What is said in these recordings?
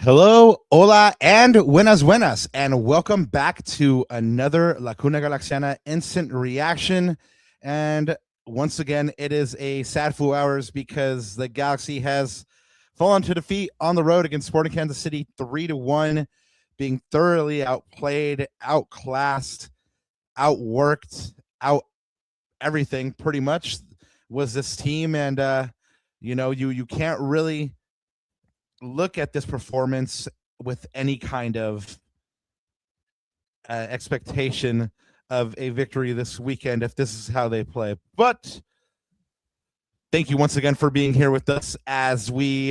Hello, hola, and buenas buenas, and welcome back to another Lacuna Galaxiana instant reaction. And once again, it is a sad few hours because the Galaxy has fallen to defeat on the road against Sporting Kansas City 3-1, being thoroughly outplayed, outclassed, outworked, out everything pretty much was this team. And you can't really look at this performance with any kind of expectation of a victory this weekend if this is how they play. But thank you once again for being here with us as we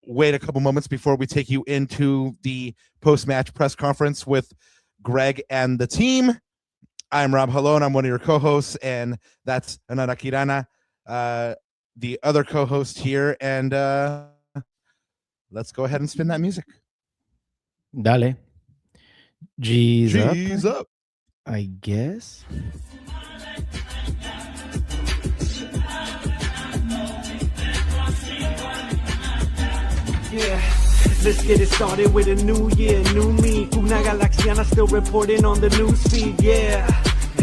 wait a couple moments before we take you into the post-match press conference with Greg and the team. I'm Rob Halone. I'm one of your co-hosts, and that's Ananda Kirana, the other co-host here. And let's go ahead and spin that music. Dale. G's up. I guess. Yeah, let's get it started with a new year, new me. Una Galaxiana still reporting on the news feed, yeah.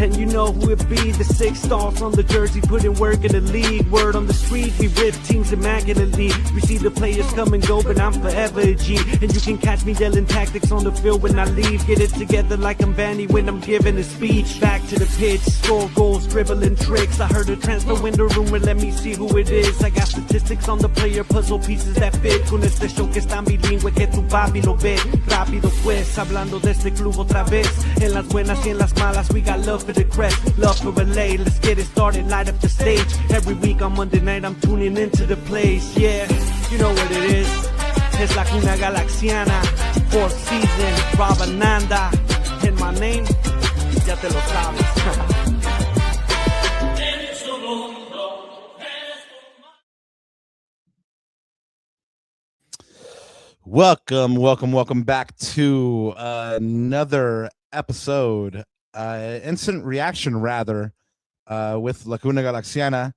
And you know who it be, the 6 stars on the jersey, putting work in the league. Word on the street, we rip teams immaculately. We see the players come and go, but I'm forever a G. And you can catch me yelling tactics on the field when I leave. Get it together like I'm Vanney when I'm giving a speech. Back to the pitch, score goals, dribbling tricks. I heard a transfer window rumor, let me see who it is. I got statistics on the player, puzzle pieces that fit. Con este show que es tan bilingüe que tu papi lo ve. Rápido pues, hablando de este club otra vez. En las buenas y en las malas, we got love for the crest, love for LA. Let's get it started, light up the stage. Every week on Monday night I'm tuning into the place. Yeah, you know what it is. Es Lacuna Galaxiana, 4th season, Rob Ananda. And my name, ya te lo sabes. Welcome back to another episode, instant reaction rather, with Lacuna Galaxiana.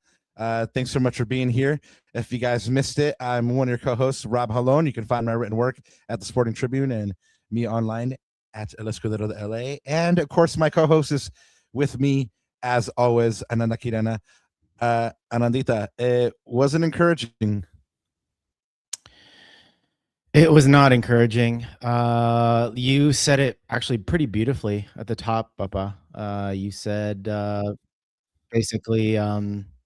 Thanks so much for being here. If you guys missed it, I'm one of your co-hosts, Rob Halone. You can find my written work at the Sporting Tribune and me online at El Escudero de LA. And of course, my co-host is with me as always, Ananda Kirana. Anandita, it wasn't encouraging. It was not encouraging. You said it actually pretty beautifully at the top, Papa. You said basically,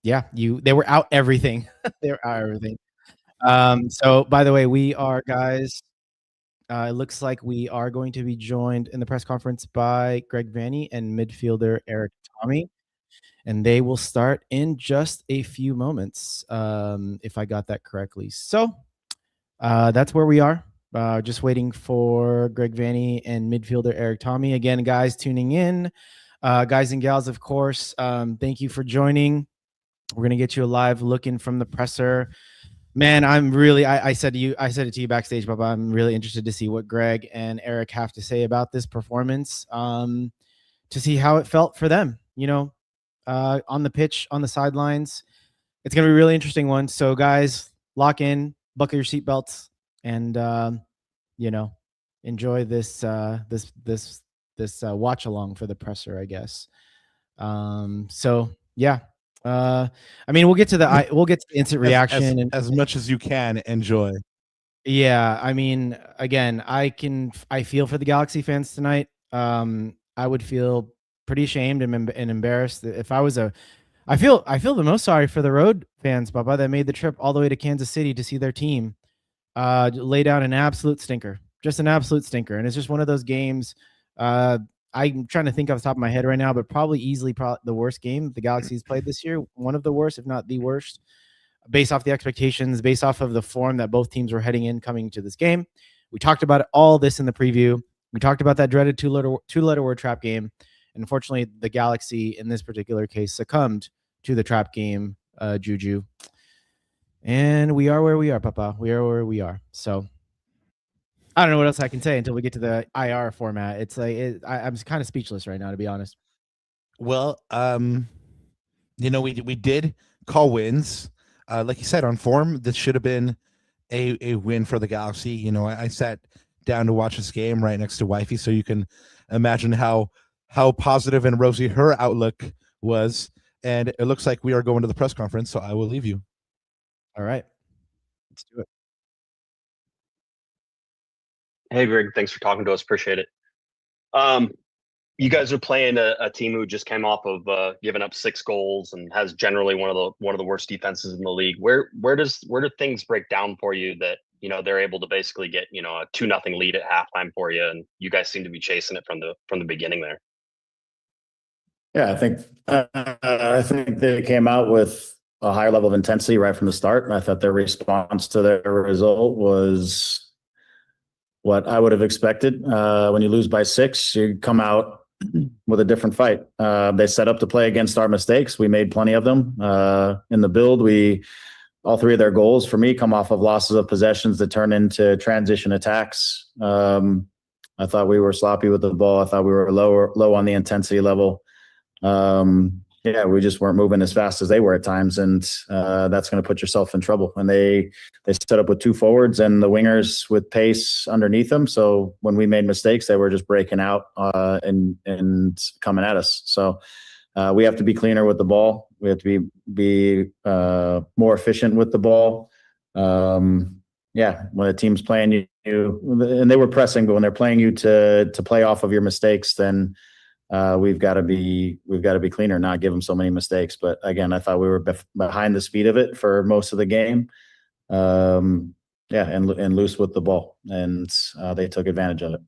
yeah, they were out everything. They were out everything. So by the way, we are guys. It looks like we are going to be joined in the press conference by Greg Vanney and midfielder Erik Thommy, and they will start in just a few moments, if I got that correctly. So. That's where we are. Just waiting for Greg Vanney and midfielder Erik Thommy. Again, guys tuning in, guys and gals, of course, thank you for joining. We're going to get you a live look in from the presser. Man, I'm really, I said it to you backstage, Baba. I'm really interested to see what Greg and Erik have to say about this performance, to see how it felt for them, on the pitch, on the sidelines. It's going to be a really interesting one. So guys, lock in. Buckle your seatbelts and enjoy this watch along for the presser, I guess. So yeah, I mean we'll get to the instant reaction as much as you can enjoy. Yeah, I mean, again, I feel for the Galaxy fans tonight. I would feel pretty ashamed and embarrassed if I was I feel the most sorry for the road fans, Papa, that made the trip all the way to Kansas City to see their team lay down an absolute stinker, just an absolute stinker. And it's just one of those games. I'm trying to think off the top of my head right now, but probably easily the worst game the Galaxy's played this year. One of the worst, if not the worst, based off the expectations, based off of the form that both teams were heading in coming to this game. We talked about all this in the preview. We talked about that dreaded two-letter word trap game. And unfortunately, the Galaxy in this particular case succumbed to the trap game juju, and we are where we are, Papa. We are where we are. So I don't know what else I can say until we get to the IR format. It's like I'm kind of speechless right now, to be honest. Well, we did call wins, like you said, on form. This should have been a win for the Galaxy. You know, I sat down to watch this game right next to Wifey, so you can imagine how positive and rosy her outlook was. And it looks like we are going to the press conference, so I will leave you. All right, let's do it. Hey, Greg, thanks for talking to us. Appreciate it. You guys are playing a team who just came off of giving up 6 goals and has generally one of the worst defenses in the league. Where do things break down for you that, you know, they're able to basically get, you know, a 2-0 lead at halftime for you, and you guys seem to be chasing it from the beginning there? Yeah, I think they came out with a high level of intensity right from the start, and I thought their response to their result was what I would have expected. When you lose by 6, you come out with a different fight. They set up to play against our mistakes. We made plenty of them in the build. All 3 of their goals for me come off of losses of possessions that turn into transition attacks. I thought we were sloppy with the ball. I thought we were low on the intensity level. Yeah, we just weren't moving as fast as they were at times, and that's going to put yourself in trouble. And they set up with 2 forwards and the wingers with pace underneath them. So when we made mistakes, they were just breaking out and coming at us. So we have to be cleaner with the ball. We have to be more efficient with the ball. Yeah, when a team's playing you, and they were pressing, but when they're playing you to play off of your mistakes, then we've got to be cleaner, not give them so many mistakes. But again, I thought we were behind the speed of it for most of the game. Yeah, and loose with the ball, and they took advantage of it.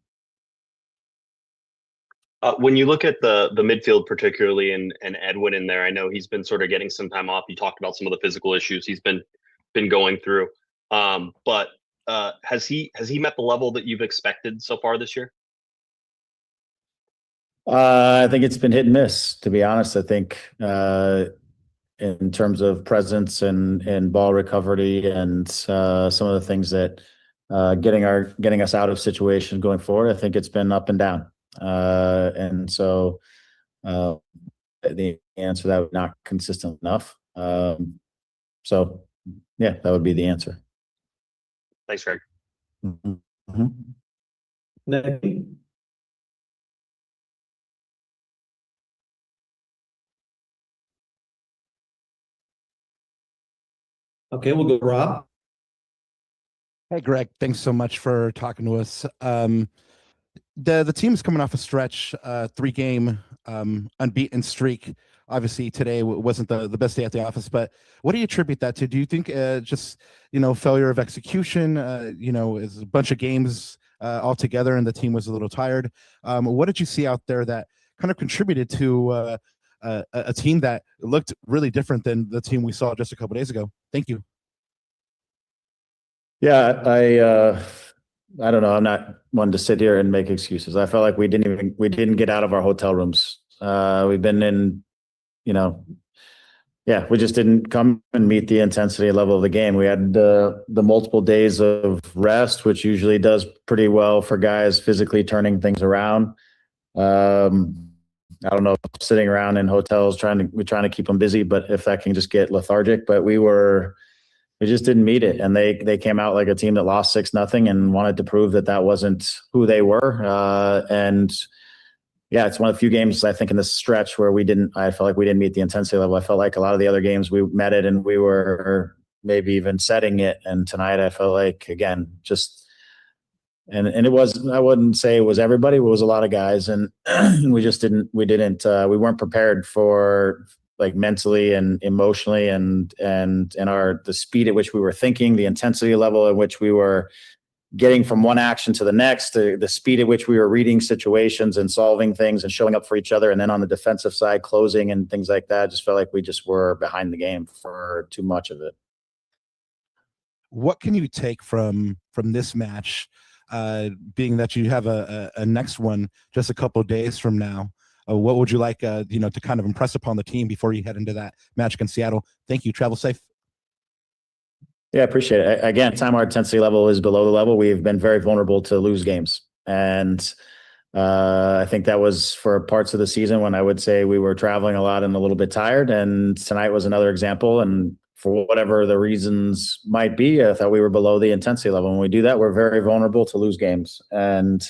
When you look at the midfield, particularly and Edwin in there, I know he's been sort of getting some time off. You talked about some of the physical issues he's been going through. But has he met the level that you've expected so far this year? I think it's been hit and miss, to be honest. I think in terms of presence and ball recovery and some of the things that getting us out of situations going forward, I think it's been up and down. And so the answer that was not consistent enough. So yeah, that would be the answer. Thanks, Greg. Mm-hmm. Okay, we'll go Rob. Hey, Greg, thanks so much for talking to us. The team is coming off a stretch, 3-game unbeaten streak. Obviously, today wasn't the best day at the office, but what do you attribute that to? Do you think just, you know, failure of execution, you know, is a bunch of games all together and the team was a little tired? What did you see out there that kind of contributed to a team that looked really different than the team we saw just a couple days ago? Thank you. Yeah, I don't know. I'm not one to sit here and make excuses. I felt like we didn't get out of our hotel rooms. We've been in, you know, yeah, we just didn't come and meet the intensity level of the game. We had the multiple days of rest, which usually does pretty well for guys physically turning things around. I don't know, sitting around in hotels we're trying to keep them busy, but if that can just get lethargic. But we just didn't meet it, and they came out like a team that lost 6-0 and wanted to prove that wasn't who they were. And yeah, it's one of the few games I think in this stretch where I felt like we didn't meet the intensity level. I felt like a lot of the other games we met it and we were maybe even setting it. And tonight I felt like, again, just. And it was, I wouldn't say it was everybody, it was a lot of guys, and we weren't prepared for, like, mentally and emotionally and the speed at which we were thinking, the intensity level at which we were getting from one action to the next, the speed at which we were reading situations and solving things and showing up for each other. And then on the defensive side, closing and things like that, I just felt like we just were behind the game for too much of it. What can you take from this match? Being that you have a next one just a couple of days from now, what would you like, to kind of impress upon the team before you head into that match against Seattle? Thank you. Travel safe. Yeah, I appreciate it. Again, time our intensity level is below the level. We've been very vulnerable to lose games. And I think that was for parts of the season when I would say we were traveling a lot and a little bit tired. And tonight was another example. And for whatever the reasons might be, I thought we were below the intensity level. When we do that, we're very vulnerable to lose games. And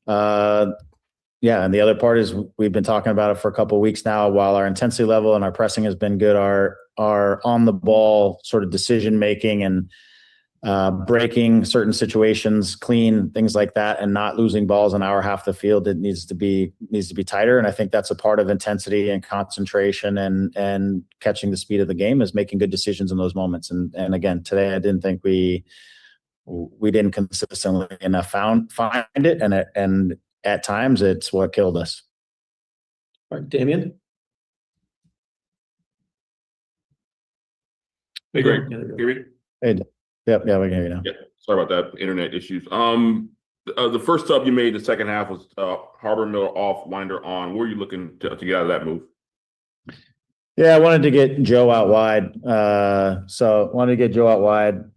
yeah, and the other part is we've been talking about it for a couple of weeks now. While our intensity level and our pressing has been good, our on the ball sort of decision making and breaking certain situations clean, things like that, and not losing balls on our half of the field, it needs to be tighter. And I think that's a part of intensity and concentration and catching the speed of the game, is making good decisions in those moments. And again, today I didn't think we didn't consistently enough find it, and at times it's what killed us. All right, Damien. Hey, Greg. Yeah, there you go. Erik? Hey, yep, yeah, we can hear you now. Yeah, sorry about that. Internet issues. The first sub you made the second half was Harbor Miller off, Winder on. Where are you looking to get out of that move? Yeah, I wanted to get Joe out wide.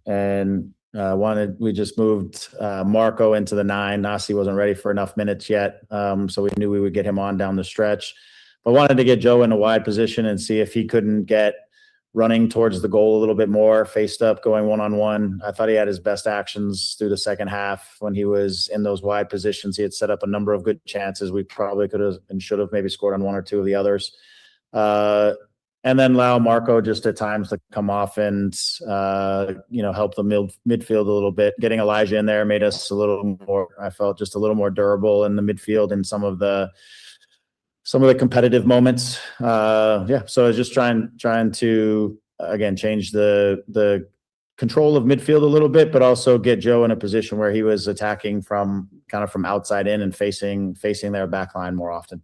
And we just moved Marco into the 9. Nasi wasn't ready for enough minutes yet, so we knew we would get him on down the stretch. But wanted to get Joe in a wide position and see if he couldn't get running towards the goal a little bit more, faced up, going one-on-one. I thought he had his best actions through the second half when he was in those wide positions. He had set up a number of good chances. We probably could have and should have maybe scored on one or two of the others. And then allow Marco just at times to come off and, help the midfield a little bit. Getting Elijah in there made us a little more, I felt, just a little more durable in the midfield in some of the competitive moments. So I was just trying to, again, change the control of midfield a little bit, but also get Joe in a position where he was attacking from outside in and facing their back line more often.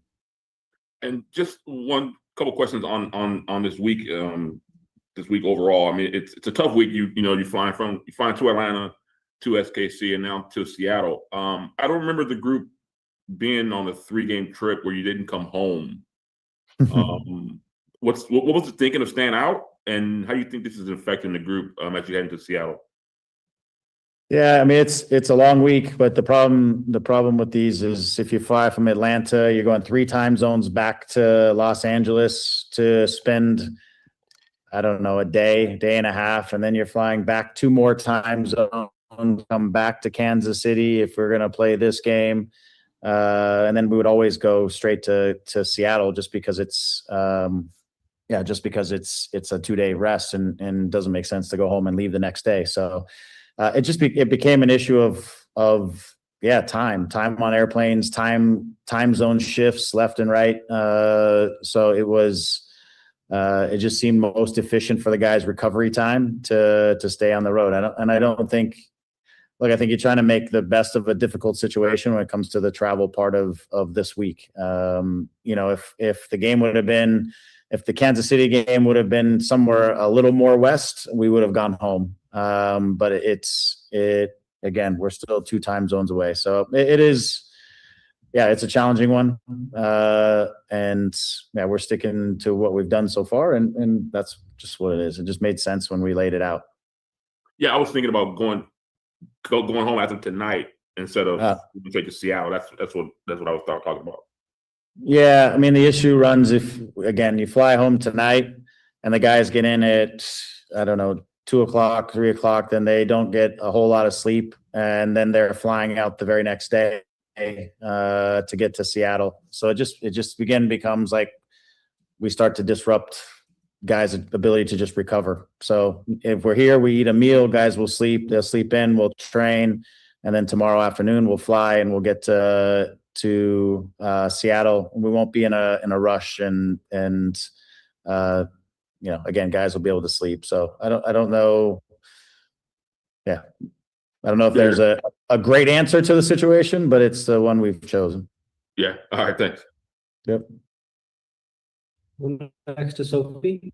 And just one couple questions on this week. This week overall, I mean, it's a tough week. You fly to Atlanta, to SKC, and now to Seattle. I don't remember the group being on a 3-game trip where you didn't come home. What was the thinking of staying out, and how do you think this is affecting the group as you head into Seattle? Yeah, I mean, it's a long week, but the problem with these is if you fly from Atlanta, you're going 3 time zones back to Los Angeles to spend, I don't know, a day and a half, and then you're flying back 2 more time zones, come back to Kansas City if we're going to play this game. And then we would always go straight to Seattle just because it's a 2-day rest and doesn't make sense to go home and leave the next day. So it became an issue of time on airplanes, time zone shifts left and right. So it just seemed most efficient for the guys' recovery time to stay on the road. I think you're trying to make the best of a difficult situation when it comes to the travel part of this week. If the Kansas City game would have been somewhere a little more west, we would have gone home. But again, we're still 2 time zones away. So it's a challenging one. We're sticking to what we've done so far. And that's just what it is. It just made sense when we laid it out. Yeah, I was thinking about going home after tonight instead of take to Seattle. That's what I was talking about. Yeah, I mean, the issue runs if, again, you fly home tonight and the guys get in at, I don't know, 2 o'clock, 3 o'clock, then they don't get a whole lot of sleep, and then they're flying out the very next day to get to Seattle. So it just again becomes like we start to disrupt guys' ability to just recover. So if we're here, we eat a meal, guys will sleep, they'll sleep in, we'll train, and then tomorrow afternoon we'll fly and we'll get to Seattle. We won't be in a rush and again, guys will be able to sleep. So I don't know. Yeah. I don't know if there's a great answer to the situation, but it's the one we've chosen. Yeah. All right. Thanks. Yep. Next to Sophie.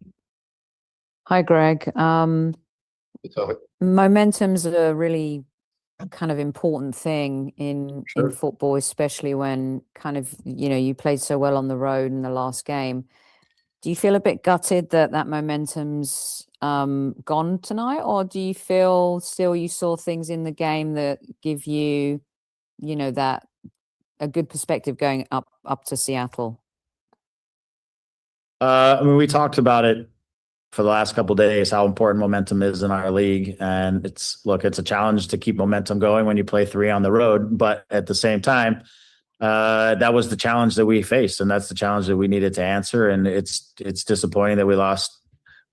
Hi, Greg. Momentum's a really kind of important thing in football, especially when you played so well on the road in the last game. Do you feel a bit gutted that momentum's gone tonight, or do you feel still you saw things in the game that give you, that a good perspective going up to Seattle? I mean, we talked about it for the last couple of days how important momentum is in our league. And it's a challenge to keep momentum going when you play 3 on the road. But at the same time, that was the challenge that we faced, and that's the challenge that we needed to answer. And it's disappointing that we lost.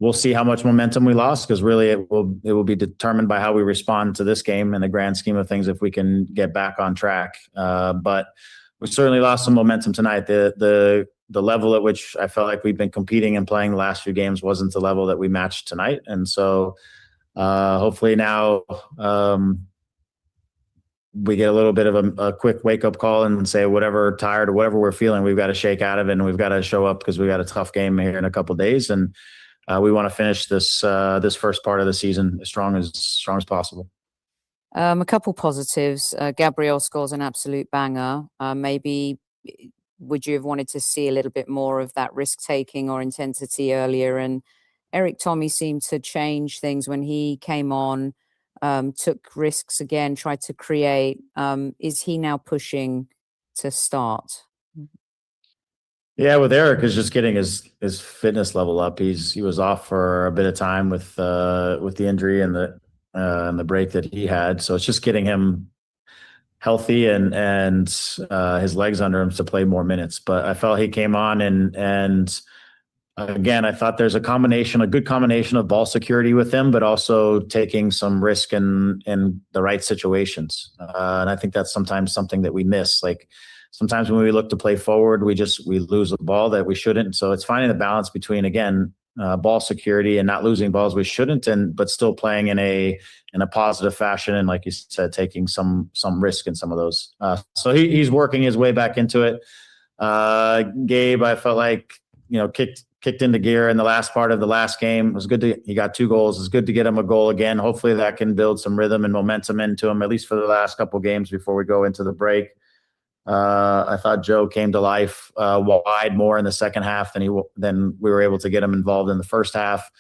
We'll see how much momentum we lost, because really it will be determined by how we respond to this game in the grand scheme of things, if we can get back on track. But we certainly lost some momentum tonight. The level at which I felt like we've been competing and playing the last few games wasn't the level that we matched tonight. And so hopefully now we get a little bit of a quick wake-up call and say whatever tired or whatever we're feeling, we've got to shake out of it, and we've got to show up, because we got a tough game here in a couple of days. And we want to finish this first part of the season as strong as possible. A couple positives. Gabriel scores an absolute banger. Maybe would you have wanted to see a little bit more of that risk-taking or intensity earlier? And Erik, Thommy seemed to change things when he came on, took risks again, tried to create. Is he now pushing to start? Yeah, with Erik is just getting his fitness level up. He was off for a bit of time with the injury and the break that he had. So it's just getting him healthy and his legs under him to play more minutes. But I felt he came on and again, I thought there's a good combination of ball security with him, but also taking some risk in the right situations. And I think that's sometimes something that we miss. Like, sometimes when we look to play forward, we lose the ball that we shouldn't. So it's finding the balance between, again, ball security and not losing balls we shouldn't, but still playing in a positive fashion. And like you said, taking some risk in some of those. So he's working his way back into it. Gabe, I felt like, kicked into gear in the last part of the last game. It was good he got 2 goals. It's good to get him a goal again. Hopefully that can build some rhythm and momentum into him, at least for the last couple of games before we go into the break. I thought Joe came to life wide more in the second half than we were able to get him involved in the first half.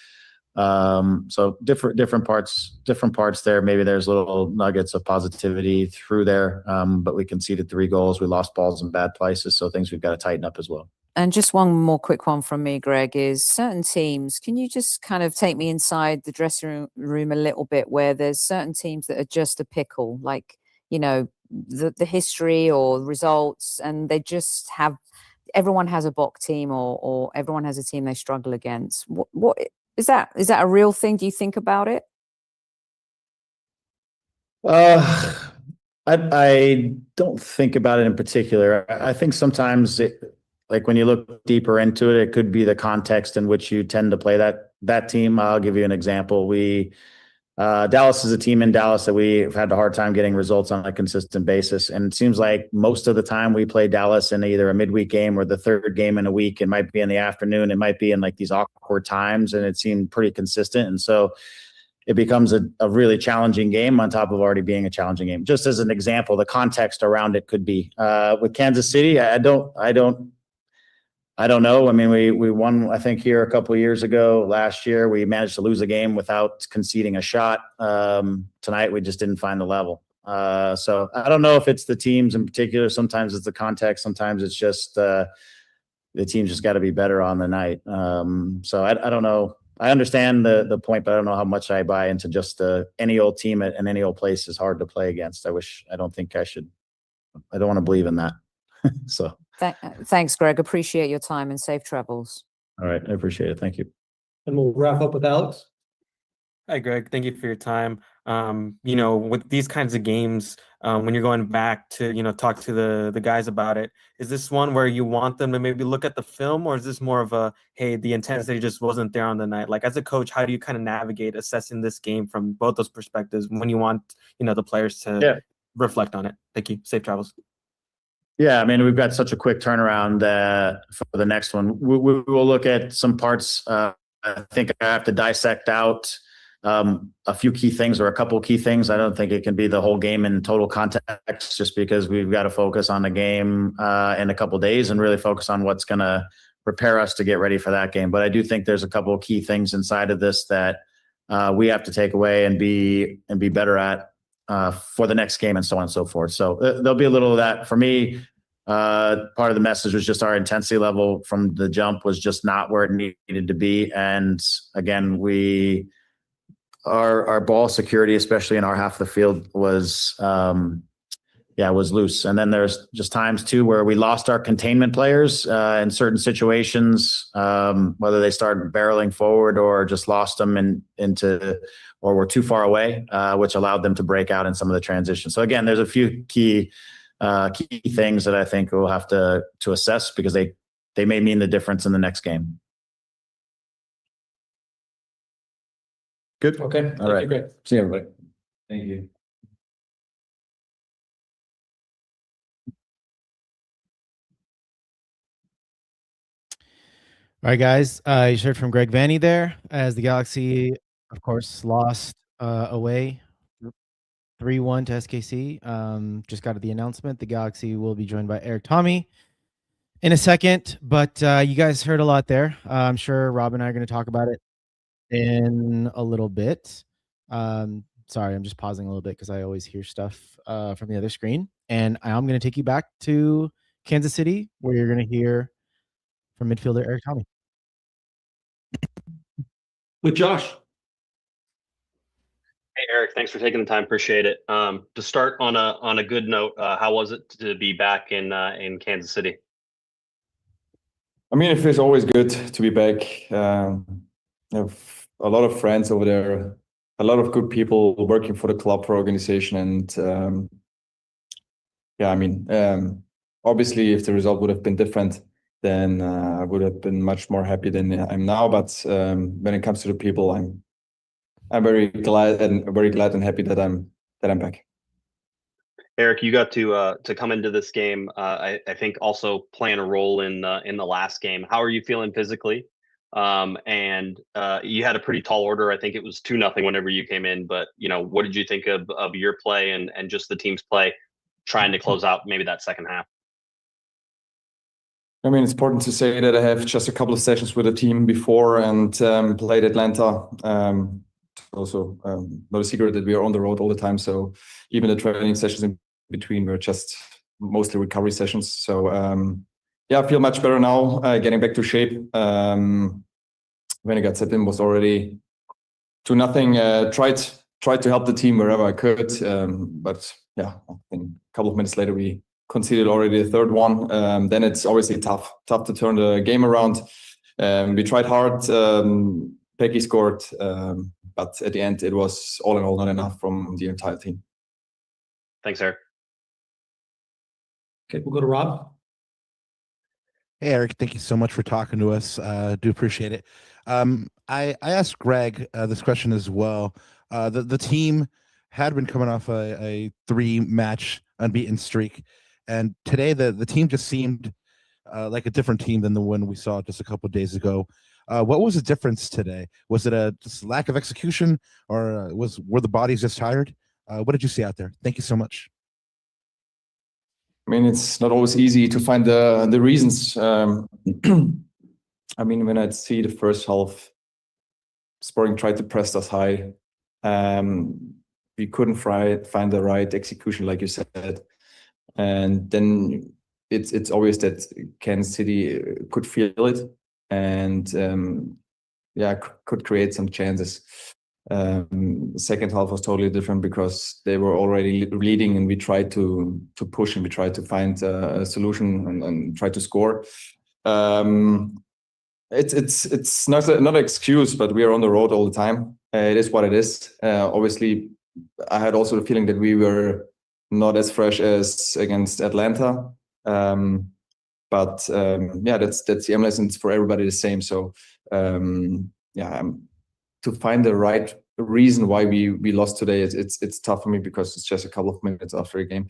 So different parts there. Maybe there's little nuggets of positivity through there. But we conceded 3 goals. We lost balls in bad places. So things we've got to tighten up as well. And just one more quick one from me, Greg, is certain teams, can you just kind of take me inside the dressing room a little bit, where there's certain teams that are just a pickle, like, the history or results, and they just have, everyone has a Bok team or everyone has a team they struggle against. What is that a real thing? Do you think about it? I don't think about it in particular. I think sometimes like when you look deeper into it, it could be the context in which you tend to play that team. I'll give you an example. Dallas is a team in Dallas that we've had a hard time getting results on a consistent basis. And it seems like most of the time we play Dallas in either a midweek game or the third game in a week. It might be in the afternoon. It might be in like these awkward times, and it seemed pretty consistent. And so it becomes a really challenging game on top of already being a challenging game. Just as an example, the context around it could be with Kansas City. I don't know. I mean, we won, I think, here a couple of years ago. Last year, we managed to lose a game without conceding a shot. Tonight, we just didn't find the level. So I don't know if it's the teams in particular. Sometimes it's the context. Sometimes it's just the team just got to be better on the night. So I don't know. I understand the point, but I don't know how much I buy into just any old team and any old place is hard to play against. I don't think I should. I don't want to believe in that. So. Thanks, Greg. Appreciate your time and safe travels. All right. I appreciate it. Thank you. And we'll wrap up with Alex. Hi, Greg. Thank you for your time. With these kinds of games, when you're going back to, talk to the guys about it, is this one where you want them to maybe look at the film, or is this more of a, hey, the intensity just wasn't there on the night? Like, as a coach, how do you kind of navigate assessing this game from both those perspectives when you want, the players to reflect on it? Thank you. Safe travels. Yeah, I mean, we've got such a quick turnaround for the next one. We will look at some parts. I think I have to dissect out a few key things or a couple of key things. I don't think it can be the whole game in total context, just because we've got to focus on the game in a couple of days and really focus on what's going to prepare us to get ready for that game. But I do think there's a couple of key things inside of this that we have to take away and be better at for the next game, and so on and so forth. So there'll be a little of that for me. Part of the message was just our intensity level from the jump was just not where it needed to be. And again, our ball security, especially in our half of the field, was was loose. And then there's just times too where we lost our containment players in certain situations, whether they started barreling forward or just lost them into or were too far away, which allowed them to break out in some of the transitions. So again, there's a few key things that I think we'll have to assess because they may mean the difference in the next game. Good. Okay. All right. Great. See you, everybody. Thank you. All right, guys. You heard from Greg Vanney there as the Galaxy, of course, lost away 3-1 to SKC. Just got the announcement. The Galaxy will be joined by Erik, Thommy in a second, but you guys heard a lot there. I'm sure Rob and I are going to talk about it in a little bit. Sorry, I'm just pausing a little bit because I always hear stuff from the other screen. And I'm going to take you back to Kansas City, where you're going to hear from midfielder Erik, Thommy. With Josh. Hey, Erik, thanks for taking the time. Appreciate it. To start on a good note, how was it to be back in Kansas City? I mean, it feels always good to be back. I have a lot of friends over there, a lot of good people working for the club, for organization, and obviously, if the result would have been different, then I would have been much more happy than I'm now. But when it comes to the people, I'm very glad and happy that I'm back. Erik, you got to come into this game. I think also playing a role in the last game. How are you feeling physically? And you had a pretty tall order. I think it was 2-0 whenever you came in. But what did you think of your play and just the team's play, trying to close out maybe that second half? I mean, it's important to say that I have just a couple of sessions with the team before and played Atlanta. Also, not a secret that we are on the road all the time. So even the training sessions in between were just mostly recovery sessions. So I feel much better now, getting back to shape. When I got set in, was already 2-0. Tried to help the team wherever I could. But I think a couple of minutes later, we conceded already the third one. Then it's obviously tough to turn the game around. We tried hard. Peggy scored. But at the end, it was all in all not enough from the entire team. Thanks, Erik. Okay, we'll go to Rob. Hey, Erik, thank you so much for talking to us. Do appreciate it. I asked Greg this question as well. The team had been coming off a 3-match unbeaten streak, and today the team just seemed like a different team than the one we saw just a couple of days ago. What was the difference today? Was it a just lack of execution, or were the bodies just tired? What did you see out there? Thank you so much. I mean, it's not always easy to find the reasons. I mean, when I see the first half, Sporting tried to press us high. We couldn't find the right execution, like you said. And then it's obvious that Kansas City could feel it and could create some chances. The second half was totally different because they were already leading, and we tried to push and we tried to find a solution and try to score. It's not an excuse, but we are on the road all the time. It is what it is. Obviously, I had also the feeling that we were not as fresh as against Atlanta. But that's the MLS, and it's for everybody the same. So to find the right reason why we lost today, it's tough for me because it's just a couple of minutes after a game.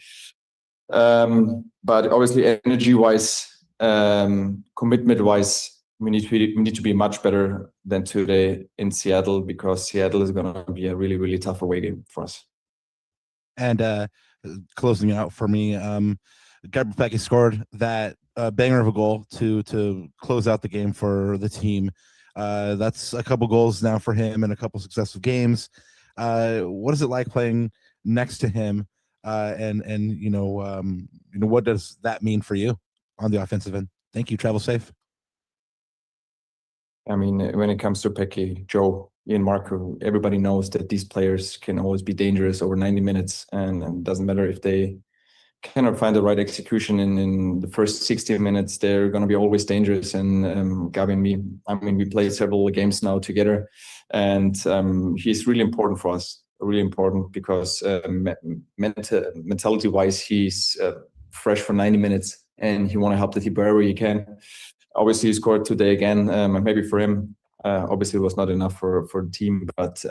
But obviously, energy-wise, commitment-wise, we need to be much better than today in Seattle, because Seattle is going to be a really, really tough away game for us. And closing out for me, Gabriel Pecci scored that banger of a goal to close out the game for the team. That's a couple goals now for him and a couple successful games. What is it like playing next to him? and what does that mean for you on the offensive end? Thank you. Travel safe. I mean, when it comes to Pecky, Joe, Ian, Marco, everybody knows that these players can always be dangerous over 90 minutes, and it doesn't matter if they cannot find the right execution in the first 60 minutes, they're going to be always dangerous. And Gabi and me, I mean, we play several games now together, and he's really important for us, really important because mentality-wise, he's fresh for 90 minutes, and he want to help the team wherever he can. Obviously, he scored today again, maybe for him. Obviously, it was not enough for the team, but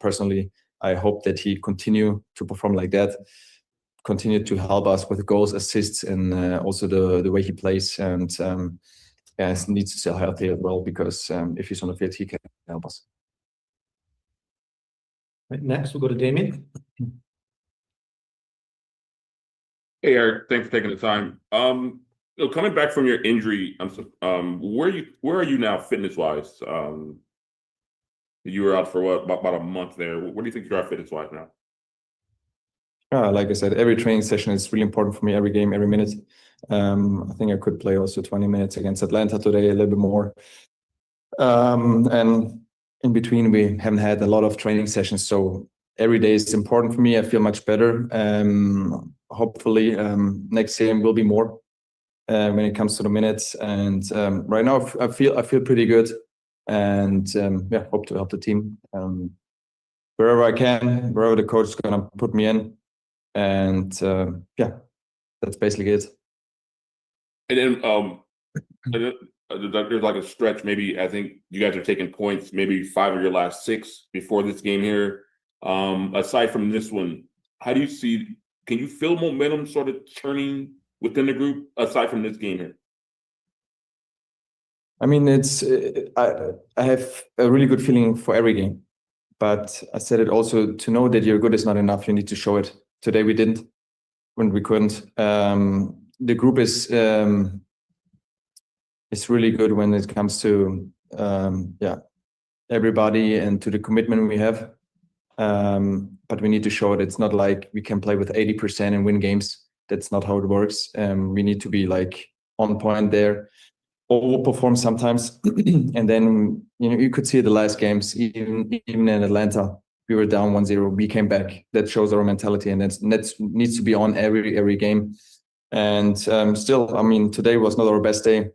personally, I hope that he continue to perform like that, continue to help us with goals, assists, and also the way he plays. And he needs to stay healthy as well, because if he's on the field, he can help us. Right, next, we'll go to Damien. Hey, Eric, thanks for taking the time. Coming back from your injury, where are you now fitness-wise? You were out for what, about a month there. Where do you think you are fitness-wise now? Like I said, every training session is really important for me, every game, every minute. I think I could play also 20 minutes against Atlanta today, a little bit more. And in between, we haven't had a lot of training sessions, so every day is important for me. I feel much better. Hopefully, next game will be more when it comes to the minutes. And right now, I feel pretty good, and hope to help the team wherever I can, wherever the coach is gonna put me in. And that's basically it. And then there's like a stretch, maybe I think you guys are taking points, maybe 5 of your last 6 before this game here. Aside from this one, how do you see, can you feel momentum sort of turning within the group aside from this game here? I mean, I have a really good feeling for every game, but I said it also, to know that you're good is not enough. You need to show it. Today we didn't, when we couldn't. The group is really good when it comes to everybody and to the commitment we have. But we need to show it. It's not like we can play with 80% and win games. That's not how it works. We need to be like on point there, overperform sometimes. And then, you could see the last games, even in Atlanta, we were down 1-0. We came back. That shows our mentality, and that needs to be on every game. And still, I mean, today was not our best day.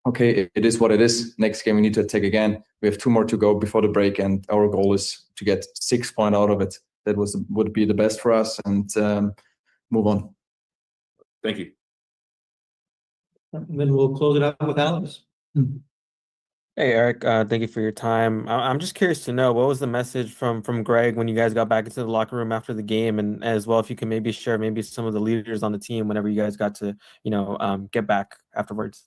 Okay, it is what it is. Next game we need to attack again. We have 2 more to go before the break, and our goal is to get 6 points out of it. That would be the best for us, and move on. Thank you. And then we'll close it out with Alex. Hey, Eric, thank you for your time. I'm just curious to know, what was the message from Greg when you guys got back into the locker room after the game? And as well, if you can maybe share maybe some of the leaders on the team whenever you guys got to, get back afterwards.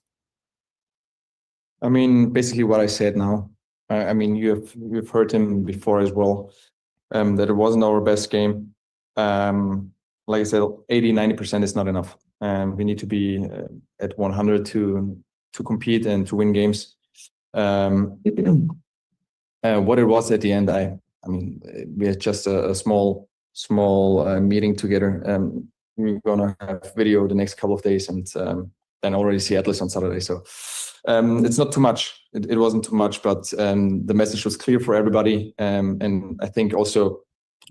I mean, basically what I said now. I mean, you've heard him before as well, that it wasn't our best game. Like I said, 80-90% is not enough. We need to be at 100 to compete and to win games. What it was at the end, I mean, we had just a small meeting together. We're gonna have video the next couple of days, and then already see Atlas on Saturday. So it's not too much. It wasn't too much, but the message was clear for everybody. And I think also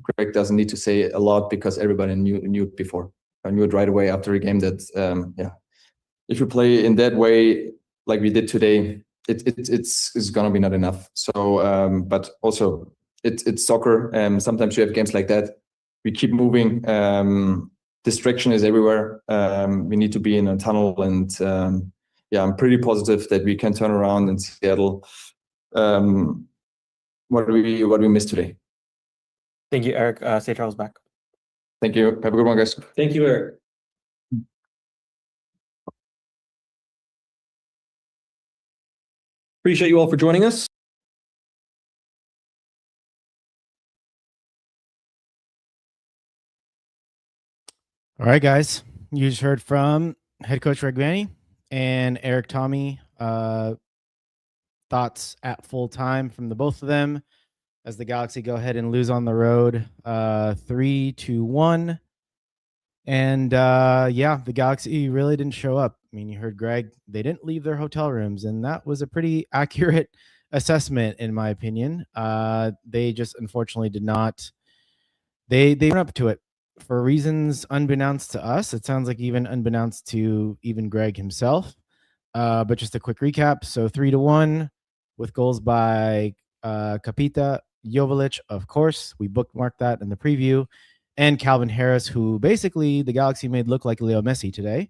Greg doesn't need to say a lot, because everybody knew it before. I knew it right away after a game that if you play in that way like we did today, it's gonna be not enough. So but also it's soccer. Sometimes you have games like that. We keep moving. Distraction is everywhere. We need to be in a tunnel, and I'm pretty positive that we can turn around in Seattle. What we missed today. Thank you, Eric. Say Charles back. Thank you. Have a good one, guys. Thank you, Eric. Appreciate you all for joining us. All right, guys. You just heard from head coach Vanney and Erik Thommy. Thoughts at full time from the both of them as the Galaxy go ahead and lose on the road 3-1 And yeah, the Galaxy really didn't show up. I mean, you heard Greg, they didn't leave their hotel rooms, and that was a pretty accurate assessment, in my opinion. They just unfortunately did not. They went up to it for reasons unbeknownst to us. It sounds like even unbeknownst to even Greg himself. But just a quick recap. So 3-1 with goals by Kapita, Joveljic, of course. We bookmarked that in the preview. And Calvin Harris, who basically the Galaxy made look like Leo Messi today.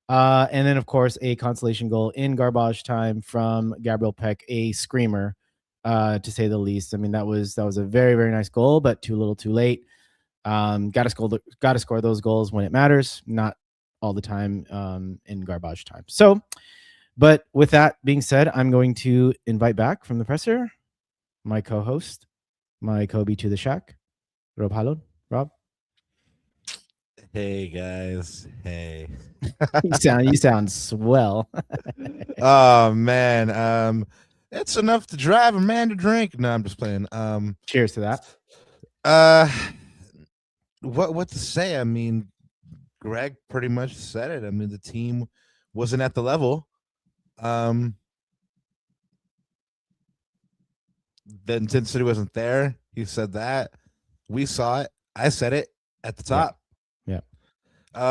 And then, of course, a consolation goal in garbage time from Gabriel Peck, a screamer, to say the least. I mean, that was a very, very nice goal, but too little, too late. Got to score those goals when it matters, not all the time in garbage time. So, but with that being said, I'm going to invite back from the presser my co-host, my Kobe to the Shack, Rob Hallon. Rob. Hey guys, hey. you sound swell. Oh man, it's enough to drive a man to drink. No, I'm just playing. Cheers to that. What to say? I mean, Greg pretty much said it. I mean, the team wasn't at the level. The intensity wasn't there. He said that. We saw it. I said it at the top. Yeah.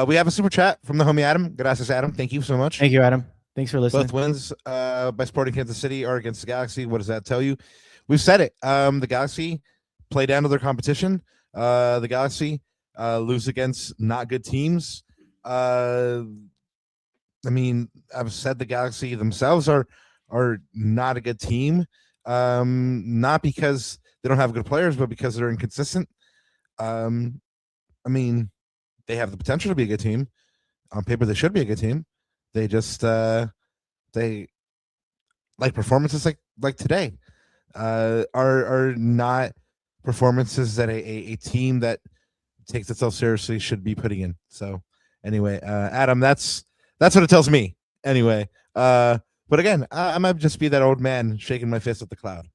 We have a super chat from the homie Adam. Gracias, Adam. Thank you so much. Thank you, Adam. Thanks for listening. Both wins by Sporting Kansas City are against the Galaxy. What does that tell you? We've said it. The Galaxy play down to their competition. The Galaxy lose against not good teams. I mean, I've said the Galaxy themselves are not a good team. Not because they don't have good players, but because they're inconsistent. I mean, they have the potential to be a good team. On paper, they should be a good team. They just they like performances like today are not performances that a team that takes itself seriously should be putting in. So anyway, Adam, that's what it tells me. Anyway, but again, I might just be that old man shaking my fist at the cloud.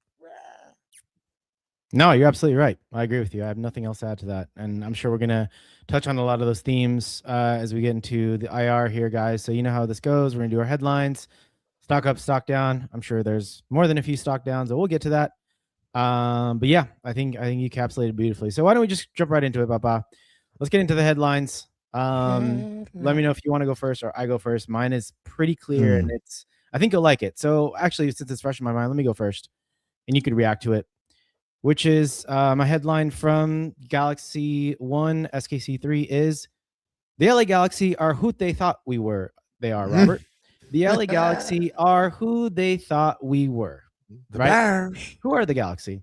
No, you're absolutely right. I agree with you. I have nothing else to add to that. And I'm sure we're going to touch on a lot of those themes as we get into the IR here, guys. So you know how this goes. We're going to do our headlines, stock up, stock down. I'm sure there's more than a few stock downs, but we'll get to that. But yeah, I think you encapsulated beautifully. So why don't we just jump right into it, Papa? Let's get into the headlines. Let me know if you want to go first or I go first. Mine is pretty clear and I think you'll like it. So actually, since it's fresh in my mind, let me go first and you could react to it, which is my headline from Galaxy 1, SKC 3 is the LA Galaxy are who they thought we were. They are, Robert. The LA Galaxy are who they thought we were. The right? Bears. Who are the Galaxy?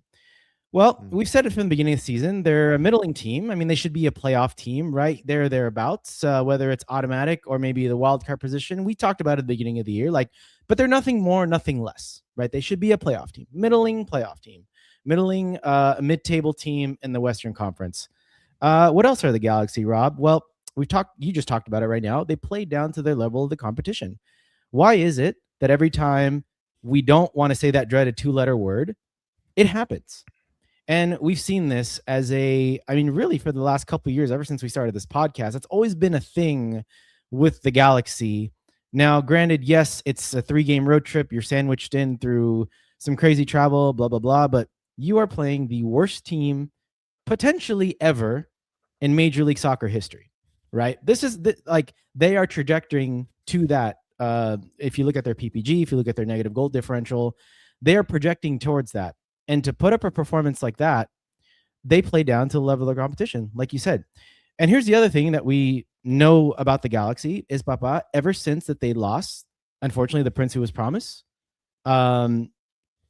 Well, we've said it from the beginning of the season. They're a middling team. I mean, they should be a playoff team, right? They're thereabouts, whether it's automatic or maybe the wild card position. We talked about it at the beginning of the year, but they're nothing more, nothing less, right? They should be a playoff team, middling playoff team, middling a mid-table team in the Western Conference. What else are the Galaxy, Rob? Well, you just talked about it right now. They play down to their level of the competition. Why is it that every time we don't want to say that dreaded 2-letter word, it happens? And we've seen this really for the last couple of years, ever since we started this podcast, it's always been a thing with the Galaxy. Now, granted, yes, it's a 3-game road trip. You're sandwiched in through some crazy travel, blah, blah, blah. But you are playing the worst team potentially ever in Major League Soccer history, right? This is they are trajectorying to that. If you look at their PPG, if you look at their negative goal differential, they are projecting towards that. And to put up a performance like that, they play down to the level of competition, like you said. And here's the other thing that we know about the Galaxy is, Papa, ever since that they lost, unfortunately, the Prince who was promised, I'm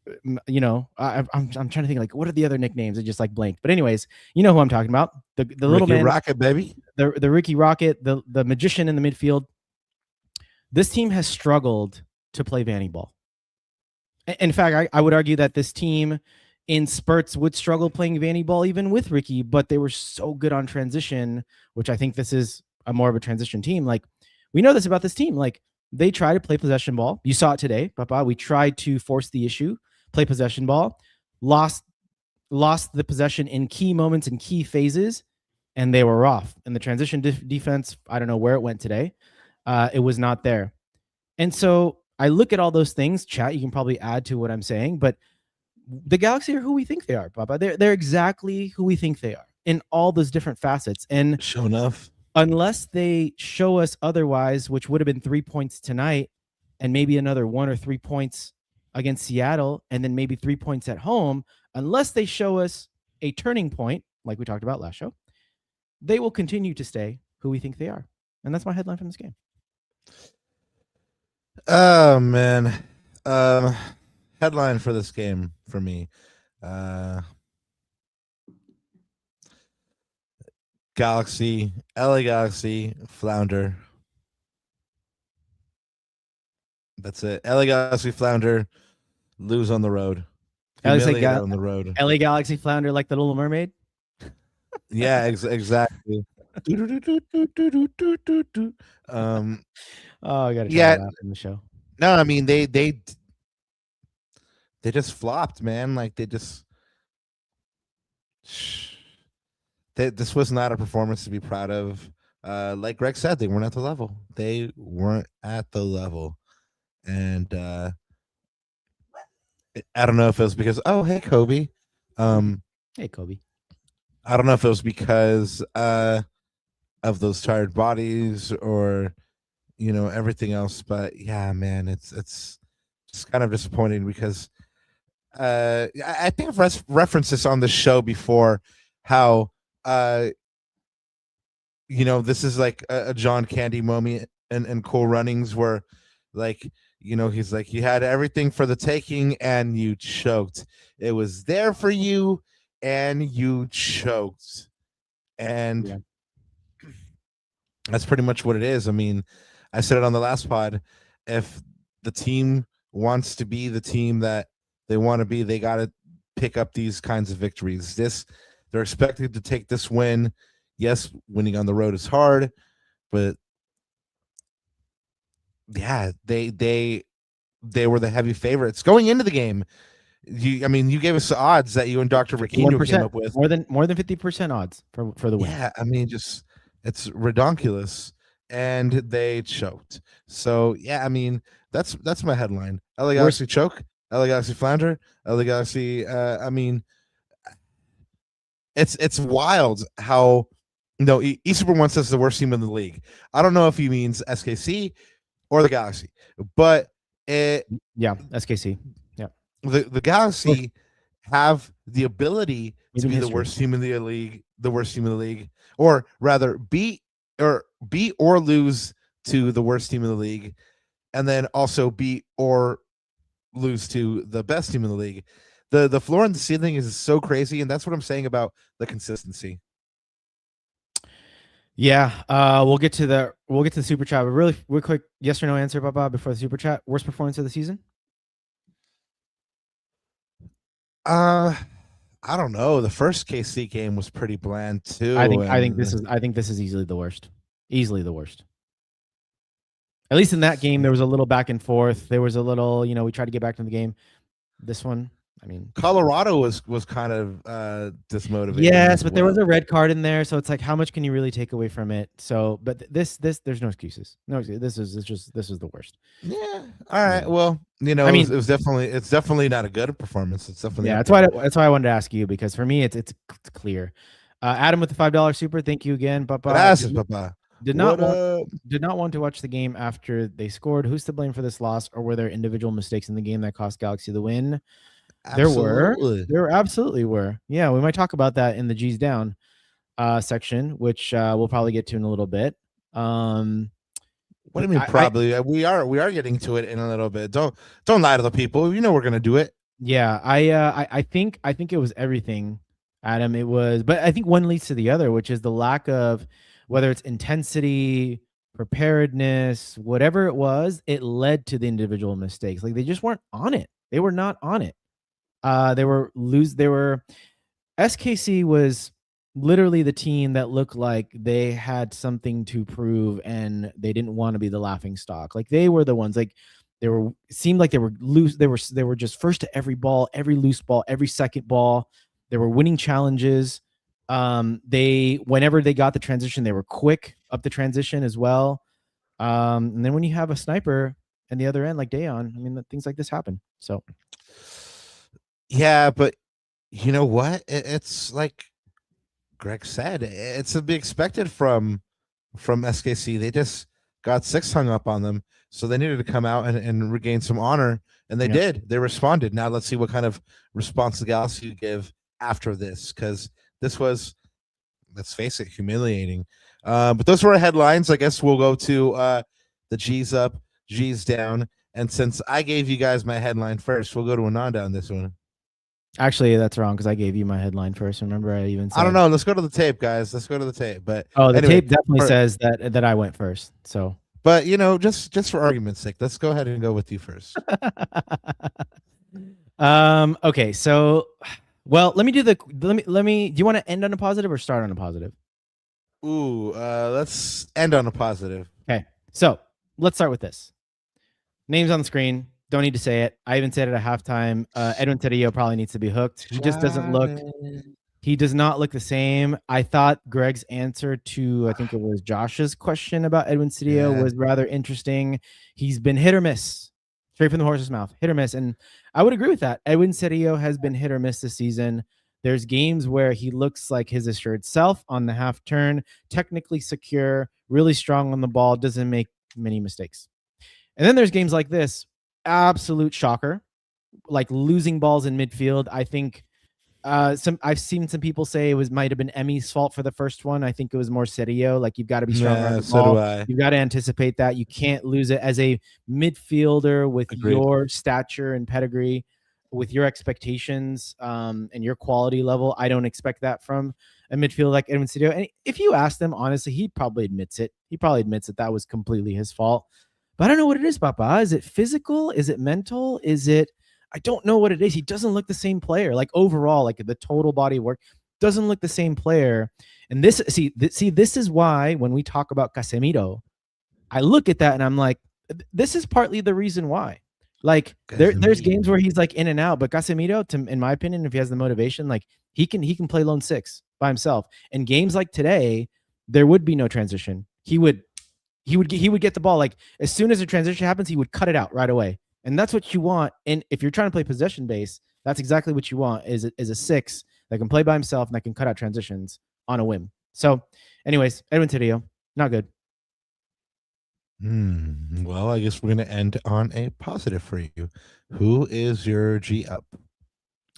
trying to think, what are the other nicknames? I just blanked. But anyways, you know who I'm talking about. The little man, Rocket, baby. The Ricky Rocket, the magician in the midfield. This team has struggled to play Vanney ball. In fact, I would argue that this team in spurts would struggle playing Vanney ball even with Ricky, but they were so good on transition, which I think this is more of a transition team. We know this about this team. They try to play possession ball. You saw it today, Papa. We tried to force the issue, play possession ball, lost the possession in key moments and key phases, and they were off. And the transition defense, I don't know where it went today. It was not there. And so I look at all those things. Chat, you can probably add to what I'm saying, but the Galaxy are who we think they are, Papa. They're exactly who we think they are in all those different facets. And Sure enough, unless they show us otherwise, which would have been 3 points tonight, and maybe another 1 or 3 points against Seattle, and then maybe 3 points at home, unless they show us a turning point, like we talked about last show, they will continue to stay who we think they are. And that's my headline from this game. oh man, headline for this game for me, Galaxy, LA Galaxy flounder. That's it. LA Galaxy flounder, lose on the road. Humiliated on the road. LA Galaxy flounder like the Little Mermaid. Yeah, exactly. Oh, I gotta try Yeah. to laugh in the show. No, I mean they just flopped, man. Like this was not a performance to be proud of. Like Greg said, they weren't at the level. They weren't at the level, and I don't know if it was because hey Kobe, Hey Kobe. I don't know if it was because of those tired bodies or everything else, but yeah, man, it's just kind of disappointing because I think I've referenced this on the show before, how this is like a John Candy moment and Cool Runnings where like he's like, you had everything for the taking and you choked. It was there for you and you choked. And Yeah. That's pretty much what it is. I mean, I said it on the last pod. If the team wants to be the team that they want to be, they got to pick up these kinds of victories. They're expected to take this win. Yes, winning on the road is hard, but yeah, they were the heavy favorites going into the game. You gave us the odds that you and Dr. Riquino came up with. More than 50% odds for the win. Yeah, I mean, it's redonkulous, and they choked. So yeah, I mean, that's my headline. LA Galaxy choke, LA Galaxy flounder, LA Galaxy. I mean, it's wild how eSuper1 says the worst team in the league. I don't know if he means SKC or the Galaxy, but SKC. Yeah, the Galaxy have the ability to be the worst team in the league, or rather beat or lose to the worst team in the league, and then also beat or lose to the best team in the league. The floor and the ceiling is so crazy, and that's what I'm saying about the consistency. Yeah, we'll get to the super chat, but really quick, yes or no answer, Baba, before the super chat. Worst performance of the season? I don't know. The first KC game was pretty bland too. I think this is easily the worst. Easily the worst. At least in that game, there was a little back and forth. There was a little, we tried to get back to the game. This one, I mean, Colorado was kind of dismotivating. Yes, but there was a red card in there, so it's like, how much can you really take away from it? So, but this, there's no excuses. No, this is the worst. Yeah. All right. Well, I mean, it's definitely not a good performance. It's definitely that's why I wanted to ask you, because for me, it's clear. Adam with the $5 super, thank you again, Papa. Gracias, Papa. Did not want to watch the game after they scored. Who's to blame for this loss, or were there individual mistakes in the game that cost Galaxy the win? Absolutely. There absolutely were. Yeah, we might talk about that in the G's down section, which we'll probably get to in a little bit. What do you mean? Probably we are getting to it in a little bit. Don't lie to the people. We're gonna do it. Yeah, I think it was everything, Adam. It was, but I think one leads to the other, which is the lack of, whether it's intensity, preparedness, whatever it was, it led to the individual mistakes. Like, they just weren't on it. They were not on it. SKC was literally the team that looked like they had something to prove, and they didn't want to be the laughing stock. Like, they were the ones, like, seemed like they were loose. They were just first to every ball, every loose ball, every second ball. They were winning challenges. Whenever they got the transition, they were quick up the transition as well. And then when you have a sniper and the other end like Dayon, I mean, things like this happen. So yeah, but you know what? It's like Greg said, it's to be expected from SKC. They just got 6 hung up on them, so they needed to come out and regain some honor, and they did. They responded. Now let's see what kind of response the Galaxy give after this, because this was, let's face it, humiliating. But those were our headlines. I guess we'll go to the G's up, G's down, and since I gave you guys my headline first, we'll go to Ananda on this one. actually, that's wrong because I gave you my headline first. Remember, I even said, I don't know. Let's go to the tape, guys. Let's go to the tape. But the anyway, tape definitely says that I went first. So, but just for argument's sake, let's go ahead and go with you first. Okay. So, well, let me do do you want to end on a positive or start on a positive? Ooh, let's end on a positive. Okay. So let's start with this. Names on the screen. Don't need to say it. I even said it at halftime. Edwin Terrillo probably needs to be hooked. He just doesn't look. He does not look the same. I thought Greg's answer to, I think it was Josh's question about Edwin Terrillo was rather interesting. He's been hit or miss, straight from the horse's mouth, hit or miss. And I would agree with that. Edwin Terrillo has been hit or miss this season. There's games where he looks like his assured self on the half turn, technically secure, really strong on the ball, doesn't make many mistakes. And then there's games like this, absolute shocker, like losing balls in midfield. I think I've seen some people say it might have been Emmy's fault for the first one. I think it was more Terrillo. Like, you've got to be stronger on the ball. Do I. You've got to anticipate that. You can't lose it as a midfielder with your stature and pedigree, with your expectations and your quality level. I don't expect that from a midfielder like Edwin Terrillo. And if you ask them, honestly, he probably admits it. He probably admits that was completely his fault. But I don't know what it is, Papa. Is it physical? Is it mental? Is it... I don't know what it is. He doesn't look the same player. Like, overall, like the total body of work doesn't look the same player. And this is why when we talk about Casemiro, I look at that and I'm like, this is partly the reason why. Like, there's games where he's like in and out, but Casemiro, in my opinion, if he has the motivation, like he can play lone 6 by himself. And games like today, there would be no transition. He would get the ball, like as soon as a transition happens, he would cut it out right away. And that's what you want. And if you're trying to play possession base, that's exactly what you want, is a 6 that can play by himself and that can cut out transitions on a whim. So anyways, Edwin Terrillo, not good. Well, I guess we're going to end on a positive for you. Who is your G up?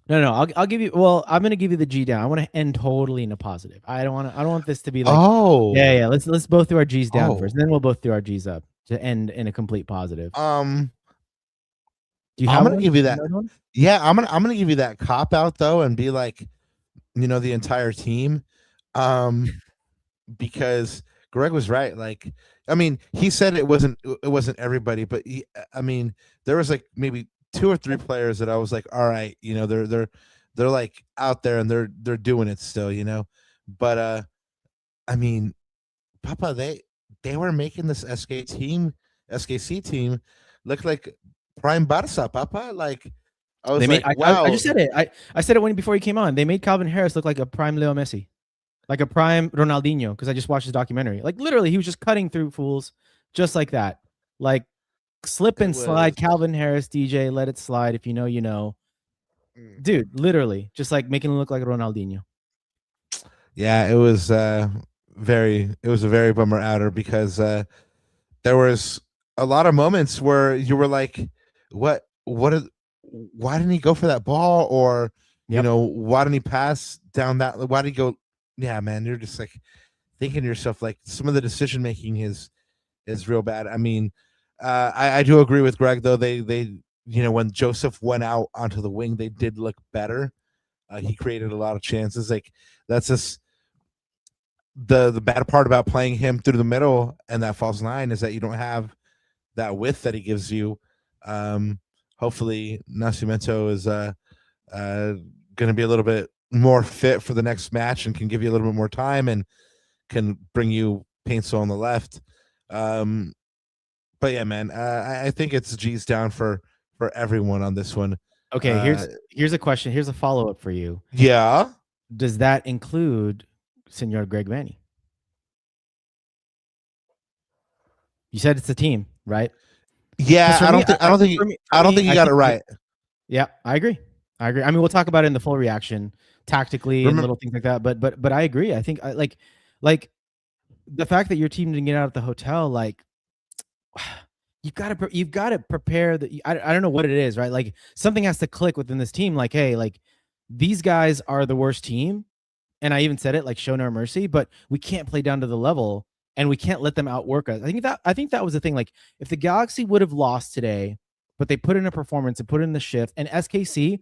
No, I'll give you. Well, I'm going to give you the G down. I want to end totally in a positive. I don't want this to be like, yeah. Let's both do our G's down first, and then we'll both do our G's up to end in a complete positive. I'm going to give you that. Yeah, I'm going to give you that cop out though, and be like, the entire team, because Greg was right. Like, I mean, he said it wasn't everybody, but there was like maybe 2 or 3 players that I was like, all right, they're like out there and they're doing it still, But Papa, they were making this SKC team look like prime Barca, Papa. Like, I was wow. I just said it. I said it before he came on. They made Calvin Harris look like a prime Leo Messi, like a prime Ronaldinho, because I just watched his documentary. Like, literally, he was just cutting through fools just like that. Like, slip and slide, Calvin Harris, DJ, let it slide. If you know, you know. Dude, literally, just like making him look like Ronaldinho. Yeah, it was a very bummer outer, because there was a lot of moments where you were like, why didn't he go for that ball? Or, why didn't he pass down that? Why did he go? Yeah, man, you're just like thinking to yourself, like, some of the decision making is real bad. I mean, I do agree with Greg though. They when Joseph went out onto the wing, they did look better. He created a lot of chances. Like, that's just the bad part about playing him through the middle and that false 9 is that you don't have that width that he gives you. Hopefully Nascimento is going to be a little bit more fit for the next match and can give you a little bit more time and can bring you Paintsel on the left. But yeah, man, I think it's G's down for everyone on this one. Okay, here's a question. Here's a follow-up for you. Yeah. does that include Senor Greg Vanney? You said it's a team, right? Yeah, I me, don't think I don't think you got it right. Yeah, I agree. I mean, we'll talk about it in the full reaction tactically and little things like that. But I agree. I think like the fact that your team didn't get out of the hotel, like you've got to prepare the. I don't know what it is, right? Like something has to click within this team. Like, hey, like these guys are the worst team, and I even said it, like show no mercy. But we can't play down to the level, and we can't let them outwork us. I think that was the thing. Like if the Galaxy would have lost today, but they put in a performance and put in the shift, and SKC,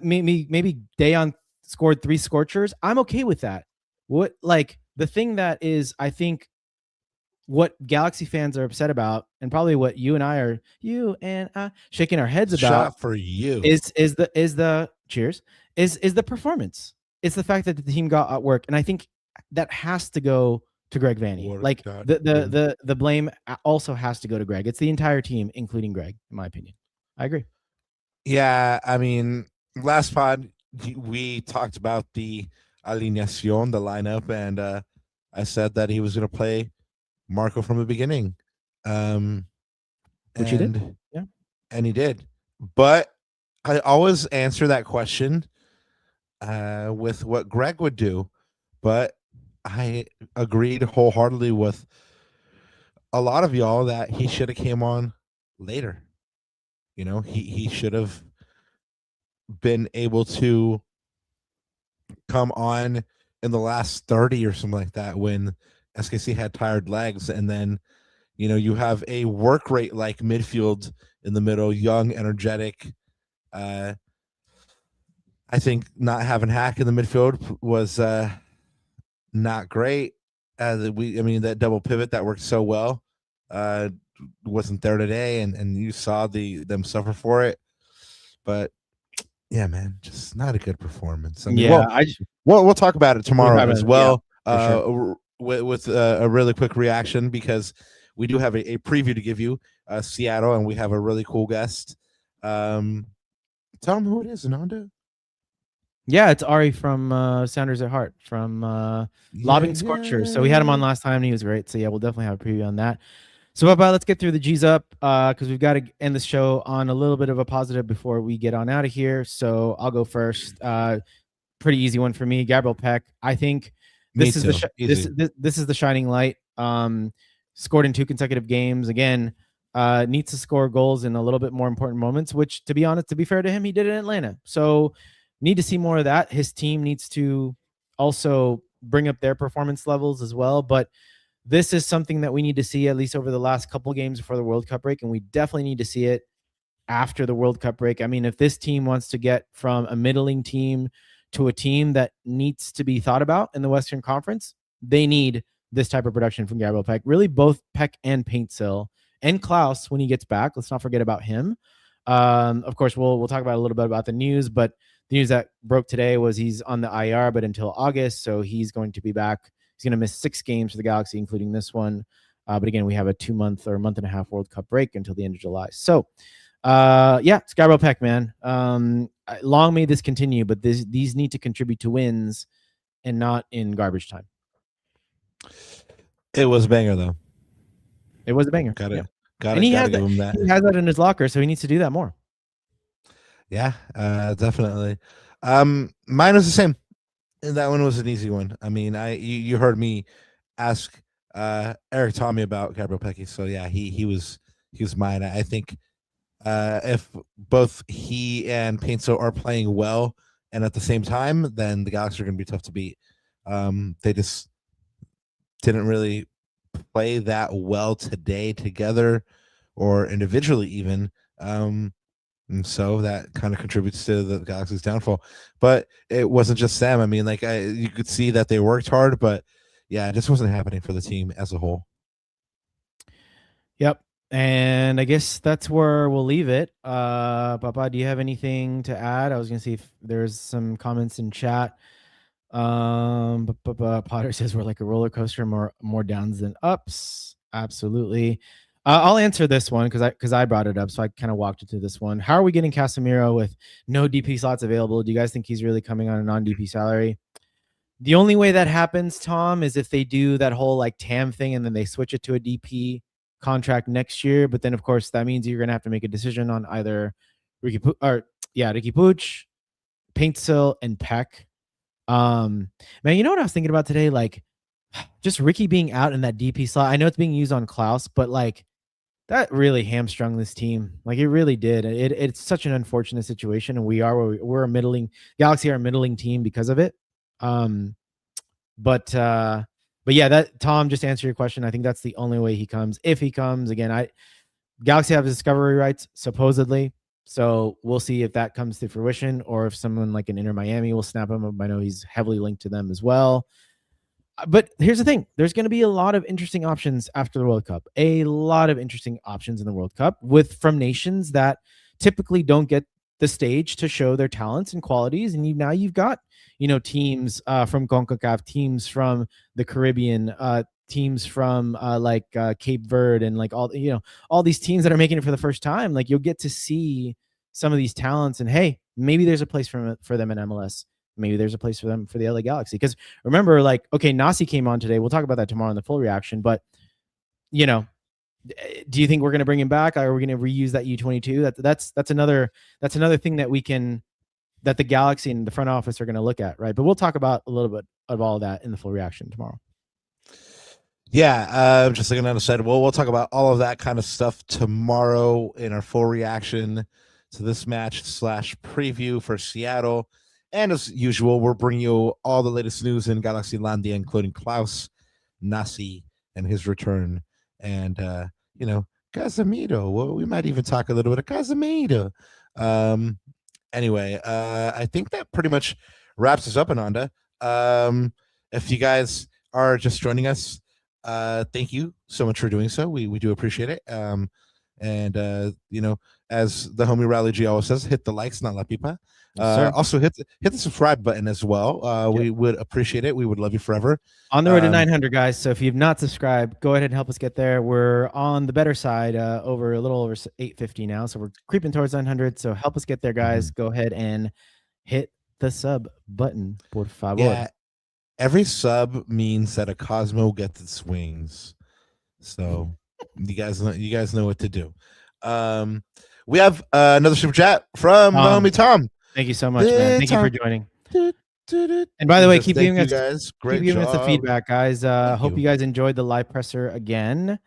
maybe Dayon scored 3 scorchers. I'm okay with that. What like the thing that is, I think, what Galaxy fans are upset about, and probably what you and I shaking our heads about, shot for you is the cheers is the performance. It's the fact that the team got outworked, and I think that has to go to Greg Vanney. Like the blame also has to go to Greg. It's the entire team, including Greg, in my opinion. I agree. Yeah, I mean, last pod we talked about the alineación, the lineup, and I said that he was going to play Marco from the beginning, which he did. Yeah, and he did. But I always answer that question with what Greg would do. But I agreed wholeheartedly with a lot of y'all that he should have came on later. You know, he should have been able to come on in the last 30 or something like that when SKC had tired legs, and then you know you have a work rate like midfield in the middle, young, energetic. I think not having Hack in the midfield was not great. I mean that double pivot that worked so well wasn't there today, and you saw them suffer for it. But yeah, man, just not a good performance. I mean, we'll talk about it tomorrow as well. Sure. With a really quick reaction, because we do have a preview to give you, Seattle, and we have a really cool guest. Tell them who it is, Ananda. Yeah, it's Ari from Sounders at Heart from Lobbing Scorchers. So we had him on last time and he was great. So yeah, we'll definitely have a preview on that. So let's get through the G's up because we've got to end the show on a little bit of a positive before we get on out of here. So I'll go first. Pretty easy one for me. Gabriel Peck. I think this is the shining light. Scored in 2 consecutive games. Again, needs to score goals in a little bit more important moments, which, to be honest, to be fair to him, he did in Atlanta. So need to see more of that. His team needs to also bring up their performance levels as well. But this is something that we need to see at least over the last couple of games before the World Cup break, and we definitely need to see it after the World Cup break. I mean, if this team wants to get from a middling team to a team that needs to be thought about in the Western Conference, they need this type of production from Gabriel Peck. Really, both Peck and Paintsill and Klaus when he gets back. Let's not forget about him. Of course, we'll talk about a little bit about the news, but the news that broke today was he's on the IR, but until August, so he's going to be back. He's going to miss 6 games for the Galaxy, including this one. But again, we have a 2-month or a month and a half World Cup break until the end of July. So, it's Gabriel Peck, man. Long may this continue, but these need to contribute to wins and not in garbage time. It was a banger, though. It was a banger. Got it. And he has that in his locker, so he needs to do that more. Yeah, definitely. Mine was the same. That one was an easy one. I mean, you heard me ask Erik Thommy about Gabriel Peck. So yeah, he was mine. I think if both he and Paintsill are playing well and at the same time, then the Galaxy are going to be tough to beat. They just didn't really play that well today together or individually even. And so that kind of contributes to the Galaxy's downfall. But it wasn't just them. I mean, you could see that they worked hard, but yeah, it just wasn't happening for the team as a whole. Yep. And I guess that's where we'll leave it. Papa, do you have anything to add? I was going to see if there's some comments in chat. Potter says we're like a roller coaster, more downs than ups. Absolutely. I'll answer this one because I brought it up, so I kind of walked into this one. How are we getting Casemiro with no DP slots available? Do you guys think he's really coming on a non-DP salary? The only way that happens, Tom, is if they do that whole like TAM thing and then they switch it to a DP contract next year. But then, of course, that means you're gonna have to make a decision on either Ricky Puig, Paintsil, and Peck. Man, you know what I was thinking about today? Like, just Ricky being out in that DP slot. I know it's being used on Klaus, but like that really hamstrung this team. Like it really did. It's such an unfortunate situation, and we're a middling Galaxy are a middling team because of it. But yeah, that Tom, just answer your question. I think that's the only way he comes. If he comes again, Galaxy have discovery rights supposedly, so we'll see if that comes to fruition or if someone like an Inter Miami will snap him up. I know he's heavily linked to them as well. But here's the thing. There's going to be a lot of interesting options after the World Cup. A lot of interesting options in the World Cup from nations that typically don't get the stage to show their talents and qualities. And now you've got, teams from CONCACAF, teams from the Caribbean, teams from Cape Verde, and like all these teams that are making it for the first time. Like you'll get to see some of these talents, and hey, maybe there's a place for them in MLS. Maybe there's a place for them for the LA Galaxy. Because remember, like, okay, Nasi came on today. We'll talk about that tomorrow in the full reaction. But, do you think we're going to bring him back? Or are we going to reuse that U22? That's another thing that the Galaxy and the front office are going to look at, right? But we'll talk about a little bit of all of that in the full reaction tomorrow. Yeah, just like Ananda said, we'll talk about all of that kind of stuff tomorrow in our full reaction to this match / preview for Seattle. And as usual, we'll bring you all the latest news in Galaxy Landia, including Klaus, Nasi, and his return. And, Casemiro. Well, we might even talk a little bit of Casemiro. Anyway, I think that pretty much wraps us up, Ananda. If you guys are just joining us, thank you so much for doing so. We do appreciate it. As the homie Rally G always says, hit the likes, not la pipa. Also hit the subscribe button as well. We would appreciate it. We would love you forever. On the road to 900, guys. So if you've not subscribed, go ahead and help us get there. We're on the better side, a little over 850 now. So we're creeping towards 900. So help us get there, guys. Go ahead and hit the sub button, por favor. Yeah, every sub means that a Cosmo gets its wings. So you guys know what to do. We have another super chat from the homie Tom. Thank you so much, man. Thank you for joining. And by the way, keep giving us the feedback, guys. Hope you guys enjoyed the live presser again,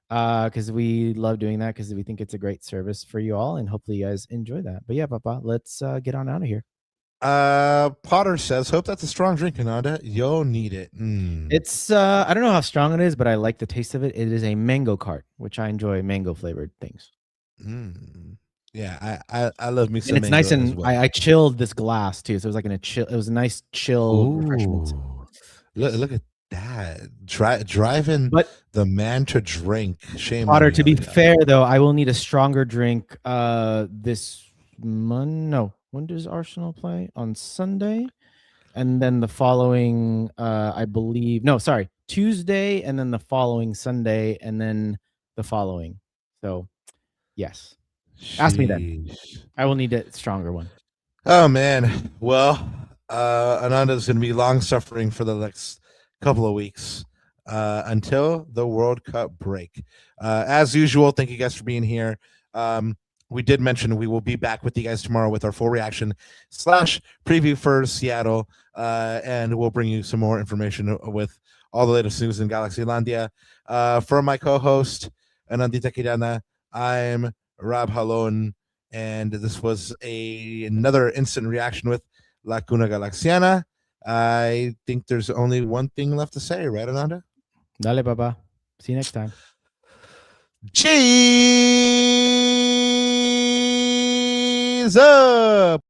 because we love doing that because we think it's a great service for you all, and hopefully you guys enjoy that. But yeah, Papa, let's get on out of here. Potter says, hope that's a strong drink, Ananda. You'll need it. It's I don't know how strong it is, but I like the taste of it. It is a mango cart, which I enjoy mango flavored things. Yeah, I love me some. And it's nice, and I chilled this glass too, so it was like it was a nice chill refreshment. Look at that, driving the man to drink. Shame, Potter. To be fair, though, I will need a stronger drink. This month, when does Arsenal play? On Sunday, and then the following, I believe, Tuesday, and then the following Sunday, and then the following. So, yes. Ask me then. I will need a stronger one. Oh man. Well, Ananda's going to be long suffering for the next couple of weeks until the World Cup break. As usual, thank you guys for being here. We did mention we will be back with you guys tomorrow with our full reaction / preview for Seattle, and we'll bring you some more information with all the latest news in Galaxy Landia. For my co-host Anandita Kirana, I'm Rob Halon, and this was another instant reaction with Lacuna Galaxiana. I think there's only one thing left to say, right, Ananda? Dale, Papa. See you next time. Cheese up!